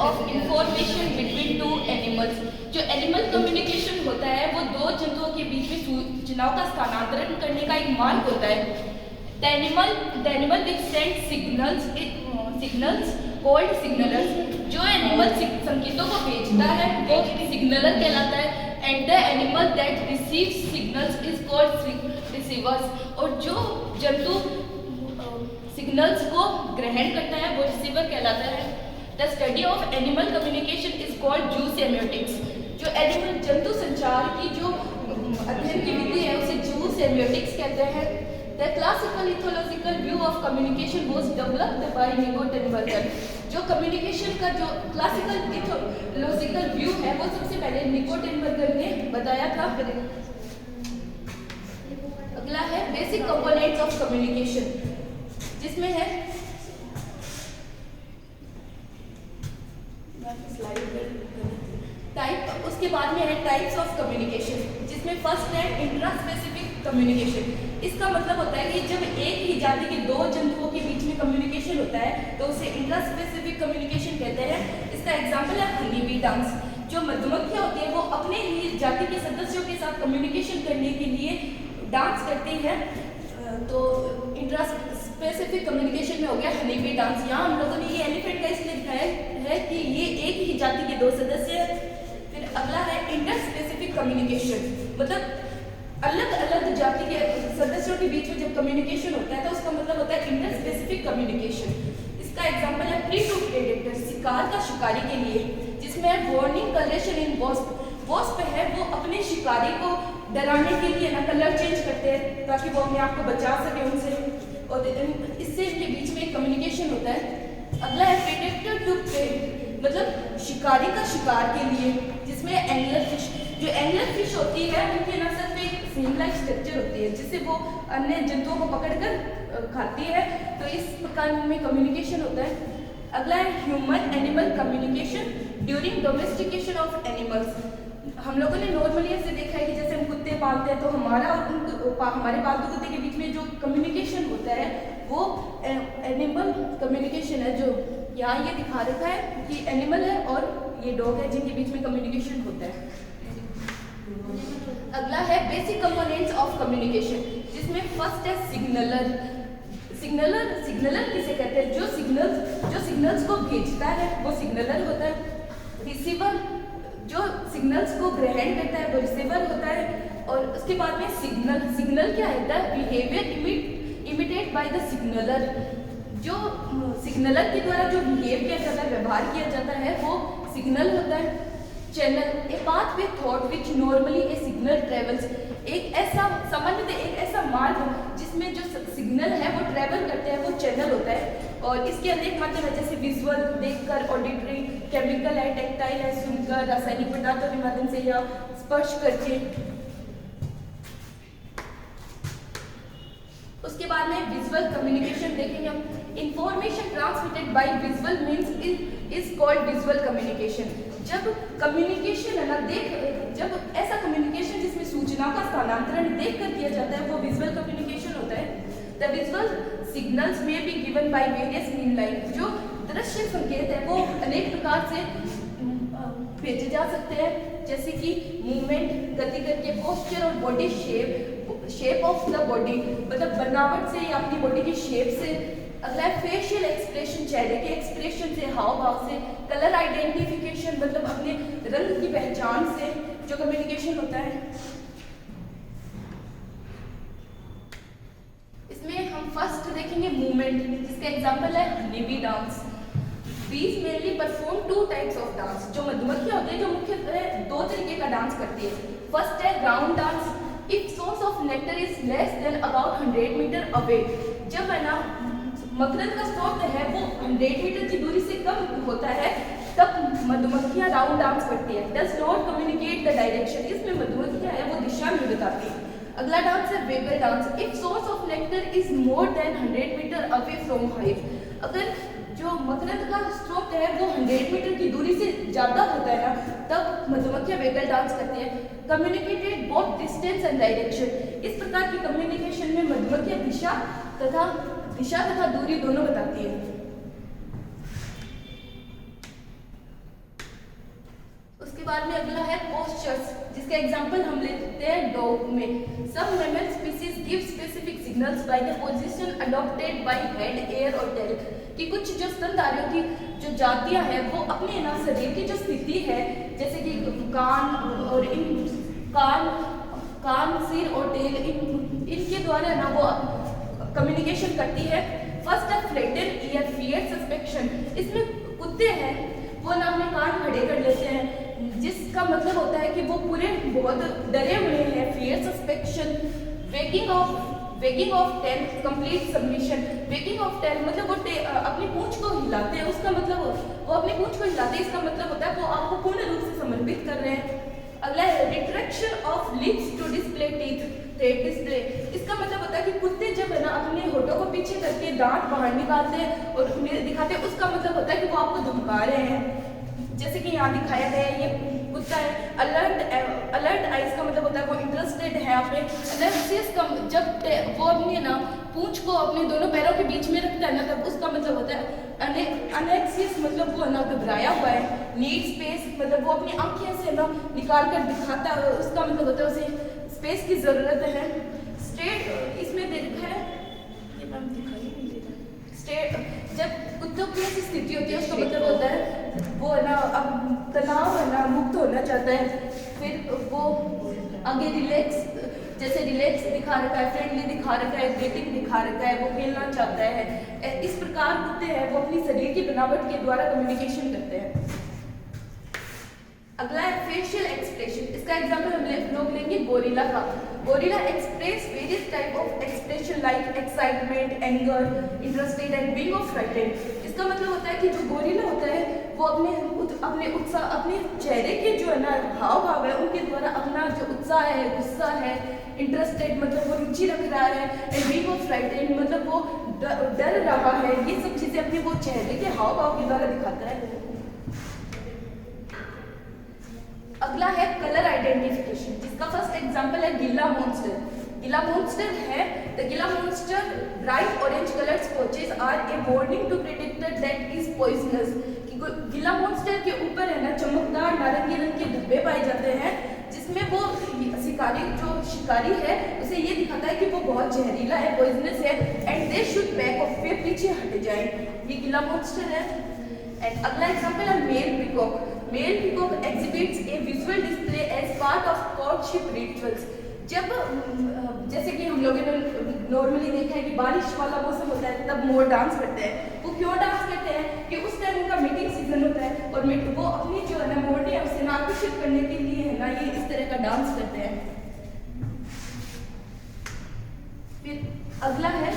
of information between two animals। जो animal communication होता है वो दो जंतुओं के बीच में सूचनाओं का स्थानांतरण करने का एक मार्ग होता है। The animal which sends signals called signalers। जो एनिमल संकेतों को भेजता है वो सिग्नलर कहलाता है। And the animal that receives signals is called receivers। और जो जंतु सिग्नल्स को ग्रहण करता है वो रिसीवर कहलाता है। The study of animal communication is called जू सेमियोटिक्स। जो एनिमल जंतु संचार की जो अध्ययन की विधि है उसे जू सेमियोटिक्स कहते हैं। The classical ethological view of communication was developed by Niko Tinbergen. जो कम्युनिकेशन का जो क्लासिकल इथोलॉजिकल व्यू है वो सबसे पहले निकोटिनबर्गर ने बताया था। अगला है बेसिक कंपोनेंट्स ऑफ कम्युनिकेशन, जिसमें है टाइप, उसके बाद में है टाइप्स ऑफ कम्युनिकेशन, जिसमें फर्स्ट है इंट्रास्पेसिफिक कम्युनिकेशन। इसका मतलब होता है कि जब एक ही जाति के दो जंतुओं के बीच में कम्युनिकेशन होता है तो उसे इंट्रास्पेसिफिक कम्युनिकेशन कहते हैं। इसका एग्जांपल है हनी बी डांस। जो मधुमक्खियां होती है वो अपने ही जाति के सदस्यों के साथ कम्युनिकेशन करने के लिए डांस करती है। तो इंट्रास्पेसिफिक कम्युनिकेशन में हो गया हनी बी डांस। यहाँ हम लोगों ने ये एलिफेंट का इसलिए दिखाया है कि ये एक ही जाति के दो सदस्य हैं। फिर अगला है इंटरस्पेसिफिक कम्युनिकेशन, मतलब अलग अलग जाति के सदस्यों के बीच में जब कम्युनिकेशन होता है तो उसका मतलब होता है इंटरस्पेसिफिक कम्युनिकेशन। इसका एग्जांपल है प्री टू प्रेडेटर, शिकार का शिकारी के लिए, जिसमें वार्निंग कलरेशन इन वॉस्प। वॉस्प है वो अपने शिकारी को डराने के लिए ना कलर चेंज करते हैं ताकि वो अपने आप को बचा सके उनसे, और इससे इनके बीच में कम्युनिकेशन होता है। अगला है प्रेडेटर टू प्रे, मतलब शिकारी का शिकार के लिए, जिसमें एंगलर फिश। जो एंगलर फिश होती है उनके ना सिर्फ एक सीम लाइक स्ट्रक्चर होती है जिससे वो अन्य जंतुओं को पकड़कर खाती है, तो इस प्रकार में कम्युनिकेशन होता है। अगला है human animal communication during domestication of animals. हम लोगों ने नॉर्मली ऐसे देखा है कि जैसे हम कुत्ते पालते हैं तो हमारा और हमारे पालतू कुत्ते के बीच में जो कम्युनिकेशन होता है वो एनिमल कम्युनिकेशन है। जो यहाँ ये दिखा रखा है कि एनिमल है और ये डॉग है जिनके बीच में कम्युनिकेशन होता है। अगला है बेसिक कंपोनेंट्स ऑफ कम्युनिकेशन, जिसमें फर्स्ट है सिग्नलर। सिग्नलर किसे कहते हैं? जो सिग्नल्स को भेजता है वो सिग्नलर होता है। रिसीवर जो सिग्नल्स को ग्रहण करता है वो रिसीवर होता है। और उसके बाद में सिग्नल क्या है? The behaviour emitted by the signaller. जो सिग्नलर के द्वारा जो बिहेव किया जाता है, व्यवहार किया जाता है, वो सिग्नल होता है। Channel, a path with thought which normally A signal travels. एक ऐसा मार्ग जिसमें जो सिग्नल है वो ट्रेवल करते हैं वो चैनल होता है। और इसके अनेक माध्यम है जैसे विजुअल देखकर, ऑडिटरी, केमिकल है, टेक्टाइल है सुनकर, रासायनिक पदार्थों के माध्यम से या स्पर्श करके। उसके बाद में विजुअल कम्युनिकेशन देखेंगे हम। Information transmitted by visual means is called visual communication. जब कम्युनिकेशन है ना जब ऐसा कम्युनिकेशन जिसमें सूचना का स्थानांतरण देखकर किया जाता है वो विजुअल कम्युनिकेशन होता है। द विजुअल सिग्नल्स में be given by various mean like. जो दृश्य संकेत है वो अनेक प्रकार से भेजे जा सकते हैं, जैसे कि मूवमेंट, गति करके, पोस्चर और body shape of the body, मतलब बनावट से या अपनी बॉडी की शेप से। अगला है फेशियल एक्सप्रेशन, चेहरे के एक्सप्रेशन से, हाव भाव से। कलर आइडेंटिफिकेशन, मतलब अपने रंग की पहचान से जो कम्युनिकेशन होता है। इसमें हम फर्स्ट देखेंगे मूवमेंट, जिसका एग्जांपल है हनी बी डांस। बीज mainly perform two types of dance. जो मधुमक्खियां होती है जो मुख्यतः दो तरीके का डांस करती है। फर्स्ट है round dance. If source of nectar is less than about 100 metre away. जब है ना मकरंद का स्रोत है वो 100 मीटर की दूरी से कम होता है तब मधुमक्खियां राउंड डांस करती है। Does not communicate the direction. इसमें मधुमक्खियां है वो दिशा नहीं बताती। अगला डांस है waggle dance. If source of nectar is more than 100 metre away from hive. अगर जो मकरंद का स्रोत है वो 100 मीटर की दूरी से ज़्यादा होता है ना तब मधुमक्खियां वेगल डांस करती है। Communicated both distance and direction. इस प्रकार की कम्युनिकेशन में मधुमक्खियां दिशा तथा दूरी दोनों बताती है। बाद में अगला है पोस्चर्स, जिसका एग्जांपल हम लेते हैं डॉग में। Some mammal species give specific signals by the position adopted by head, ear और टेल, कि कुछ जो स्तनधारियों की जो जातियां हैं वो अपने ना शरीर की जो स्थिति है, जैसे कि कान और कान, सिर और टेल, इनके द्वारा ना वो कम्युनिकेशन करती है। फर्स्ट है फ्लैटेन ईयर फियर सस्पेक्शन। इसमें कुत्ते हैं वो ना अपने कान खड़े कर लेते हैं, जिसका मतलब होता है कि वो पूरे बहुत डरे हुए हैं। Fear suspicion. Wagging of tail complete submission. Wagging of tail मतलब वो अपनी पूंछ को हिलाते हैं, उसका मतलब वो अपनी पूंछ को हिलाते हैं, इसका मतलब होता है वो आपको पूर्ण रूप से समर्पित कर रहे हैं। अगला है retraction of lips to display teeth display. इसका मतलब होता है कि कुत्ते जब है ना अपने होठों को पीछे करके दांत बाहर निकालते हैं और उन्हें दिखाते हैं, उसका मतलब होता है कि वो आपको धमका रहे हैं। जैसे कि यहाँ दिखाया गया है, ये कुत्ता है। अलर्ट आइज का मतलब होता है वो इंटरेस्टेड है आप पे। एनेक्सियस का जब वो अपनी ना पूंछ को अपने दोनों पैरों के बीच में रखता है ना, तब उसका मतलब होता है अनेक्सियस मतलब वो ना घबराया हुआ है। नीड स्पेस मतलब वो अपनी आंखें से ना निकाल कर दिखाता है, उसका मतलब होता है उसे स्पेस की जरूरत है। स्टेट इसमें दे रखा है, ये मैम दिखाई नहीं दे रहा। स्टेट जब कुत्तों की ऐसी स्थिति होती है उसका मतलब होता है वो है ना अब तनाव है ना मुक्त होना चाहता है। फिर वो आगे रिलैक्स, जैसे रिलैक्स दिखा रखा है, फ्रेंडली दिखा रखा है, डेटिंग दिखा रखा है, वो खेलना चाहता है। इस प्रकार कुत्ते हैं वो अपनी शरीर की बनावट के द्वारा कम्युनिकेशन करते हैं। अगला है फेशियल एक्सप्रेशन। इसका एग्जांपल हम लोग लेंगे गोरिल्ला का। Gorilla express various type of expression like excitement, anger, interested and being of frightened. इसका मतलब होता है कि जो गोरिल्ला होता है वो अपने उत्साह, अपने चेहरे के जो है ना हाव भाव है उनके द्वारा अपना जो उत्साह है, गुस्सा है, इंटरेस्टेड मतलब वो रुचि रख रहा है, एंड बीइंग ऑफ फ्राइटेंड मतलब वो डर रहा है, ये सब चीजें अपने वो चेहरे के हाव भाव के द्वारा दिखाता है। अगला है कलर आइडेंटिफिकेशन, जिसका फर्स्ट एग्जांपल है गिल्ला मॉन्स्टर। गिल्ला मॉन्स्टर है the gila monster bright orange coloured splotches are a warning to predator that is poisonous. Gila monster के ऊपर है ना चमकदार नारंगी रंग के धब्बे पाए जाते हैं, जिसमें वो शिकारी है उसे ये दिखाता है कि वो बहुत जहरीला है, पॉइजनस है, and they should back off, वे पीछे हट जाएं। ये गिल्ला मॉन्स्टर है। एंड अगला एग्जांपल है male peacock. Male peacock exhibits a visual display as part of courtship rituals. जब जैसे कि हम लोगों ने नॉर्मली देखा है कि बारिश वाला मौसम होता है तब मोर डांस करते हैं। वो क्यों डांस करते हैं कि उस टाइम उनका मीटिंग सीजन होता है और वो अपनी जो है ना मोर है उसे आकर्षित करने के लिए है ना ये इस तरह का डांस करते हैं। फिर अगला है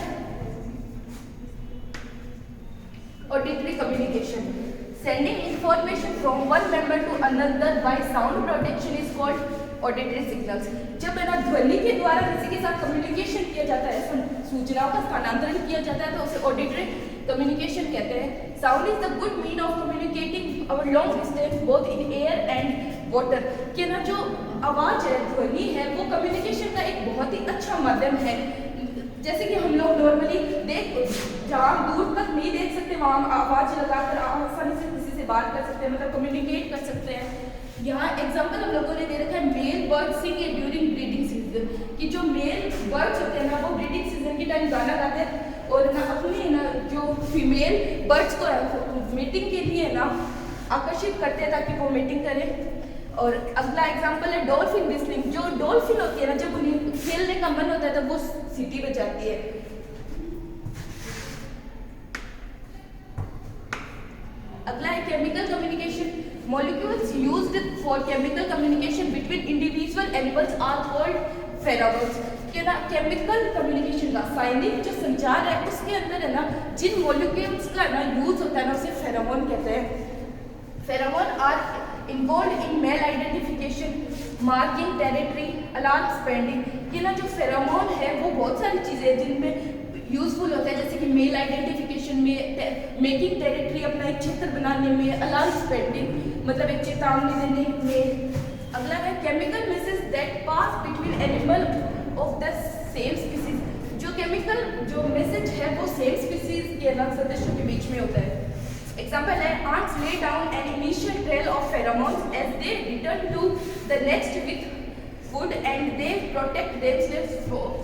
auditory communication. Sending information from one member to another by sound projection is called auditory signals. जब है ना ध्वनि के द्वारा किसी के साथ कम्युनिकेशन किया जाता है, सूचनाओं का स्थानांतरण किया जाता है, तो उसे ऑडिटरी कम्युनिकेशन कहते हैं। Sound is the good mean of communicating our long distance both in air and water. कि ना जो आवाज है, ध्वनि है, वो कम्युनिकेशन का एक बहुत ही अच्छा माध्यम है। जैसे कि हम लोग नॉर्मली जहाँ दूर तक नहीं देख सकते वहाँ आवाज लगाकर आसानी से किसी से बात कर सकते हैं, मतलब कम्युनिकेट कर सकते हैं। यहाँ एग्जांपल हम लोगों ने दे रखा है मेल बर्ड सिंग ड्यूरिंग ब्रीडिंग सीजन, कि जो मेल बर्ड्स होते हैं ना वो ब्रीडिंग सीजन के टाइम गाना गाते हैं और ना अपने ना जो फीमेल बर्ड्स को मीटिंग के लिए ना आकर्षित करते हैं ताकि वो मीटिंग करें। और अगला एग्जांपल है डॉल्फिन विस्लिंग। जो डॉल्फिन होती है ना जब उन्हें खेलने का मन होता है तब वो सीटी बजाती है। अगला है chemical communication. Molecules used for chemical communication between individual animals are called pheromones. कि ना केमिकल कम्युनिकेशन का साइनिक जो संचार है उसके अंदर है ना जिन मॉलिक्यूल्स का ना यूज होता है ना उसे फेरोमोन कहते हैं। Pheromone are involve in male identification, marking territory, alarm spending. कि ना जो फेरोमोन है वो बहुत सारी चीज़ें जिनमें यूजफुल होता है, जैसे कि मेल आइडेंटिफिकेशन में, मेकिंग टेरिटरी अपना एक क्षेत्र बनाने में, अलार्म स्पेंडिंग मतलब एक चेतावनी देने में। अगला है chemical message that pass between animal of the same species. जो केमिकल जो मैसेज है वो सेम स्पीसीज के अलग सदस्यों के बीच में होता है। एग्जाम्पल है, ants lay down an initial trail of pheromones as they return to the nest with food and they protect themselves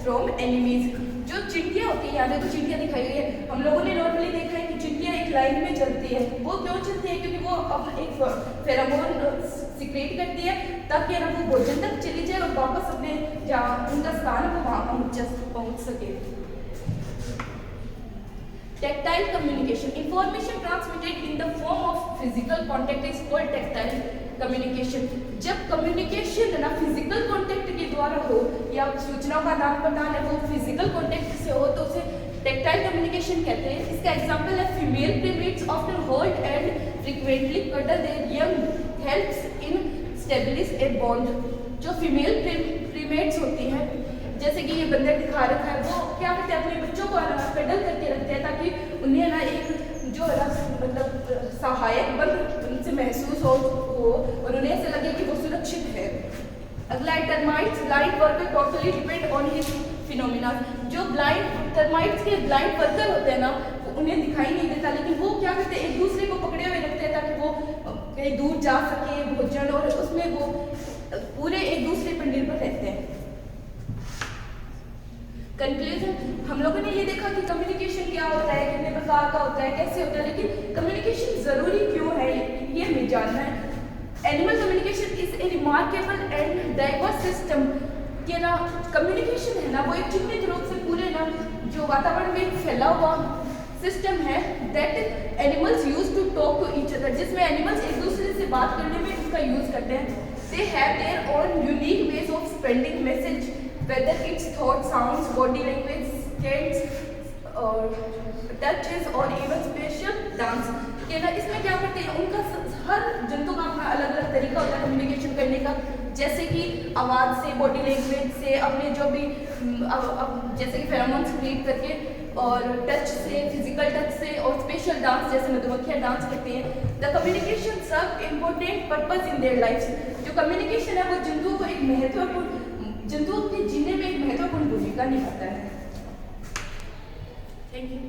from enemies. जो चींटियाँ होती है, यहाँ पे तो चींटियाँ दिखाई गई है, हम लोगों ने नॉर्मली देखा है कि चींटियाँ एक लाइन में चलती है। वो क्यों चलती है? क्योंकि वो अपना एक फेरोमोन सिक्रेट करती है ताकि ना वो भोजन तक चली जाए और वापस अपने जहाँ उनका स्थान है वो वहाँ पहुँच सके। Tactile communication. Information transmitted in the form of physical contact is called tactile communication. जब communication है ना physical contact के द्वारा हो या सूचनाओं का आदान प्रदान है वो physical contact से हो तो उसे tactile communication कहते हैं। इसका example है female primates often hold and frequently cuddle their young helps in establish a bond. जो female primates होती हैं जैसे कि ये बंदर दिखा रखा है वो क्या करते हैं अपने बच्चों को पेडल करके रखते हैं ताकि उन्हें ना एक जो है ना मतलब सहायक बल उनसे महसूस हो और उन्हें ऐसे लगे कि वो सुरक्षित है। अगला है termites blind worker totally depend on his phenomena. जो टर्माइट्स के ब्लाइंड वर्कर होते हैं ना उन्हें दिखाई नहीं देता लेकिन वो क्या करते हैं एक दूसरे को पकड़े हुए रखते हैं ताकि वो कहीं दूर जा सके भोजन और उसमें वो पूरे एक दूसरे पर निर्भर रहते हैं। कंक्लूजन, हम लोगों ने ये देखा कि कम्युनिकेशन क्या होता है, कितने प्रकार का होता है, कैसे होता है, लेकिन कम्युनिकेशन जरूरी क्यों है ये हमें जानना है। Animal communication is a remarkable and diverse system कि ना कम्युनिकेशन है ना वो एक चिन्हित रूप से पूरे ना जो वातावरण में फैला हुआ सिस्टम है that animals use to talk to each other, जिसमें एनिमल्स एक दूसरे से बात करने में इसका यूज करते हैं। They have their own unique ways of spending message whether it's thought, sounds, body language, scents or touches or even spatial dance के ना इसमें क्या करते हैं उनका हर जंतु का अपना अलग अलग तरीका होता है कम्युनिकेशन करने का, जैसे कि आवाज़ से, बॉडी लैंग्वेज से, अपने जो भी जैसे कि फेरोमोन्स क्रिएट करके और टच से, फिजिकल टच से और स्पेशल डांस जैसे मधुमक्खियाँ डांस करती हैं। The communication serve important purpose in their life. जो कम्युनिकेशन है वो जंतुओं को एक महत्वपूर्ण जंतुओं के जीने में एक महत्वपूर्ण भूमिका निभाता है। Thank you.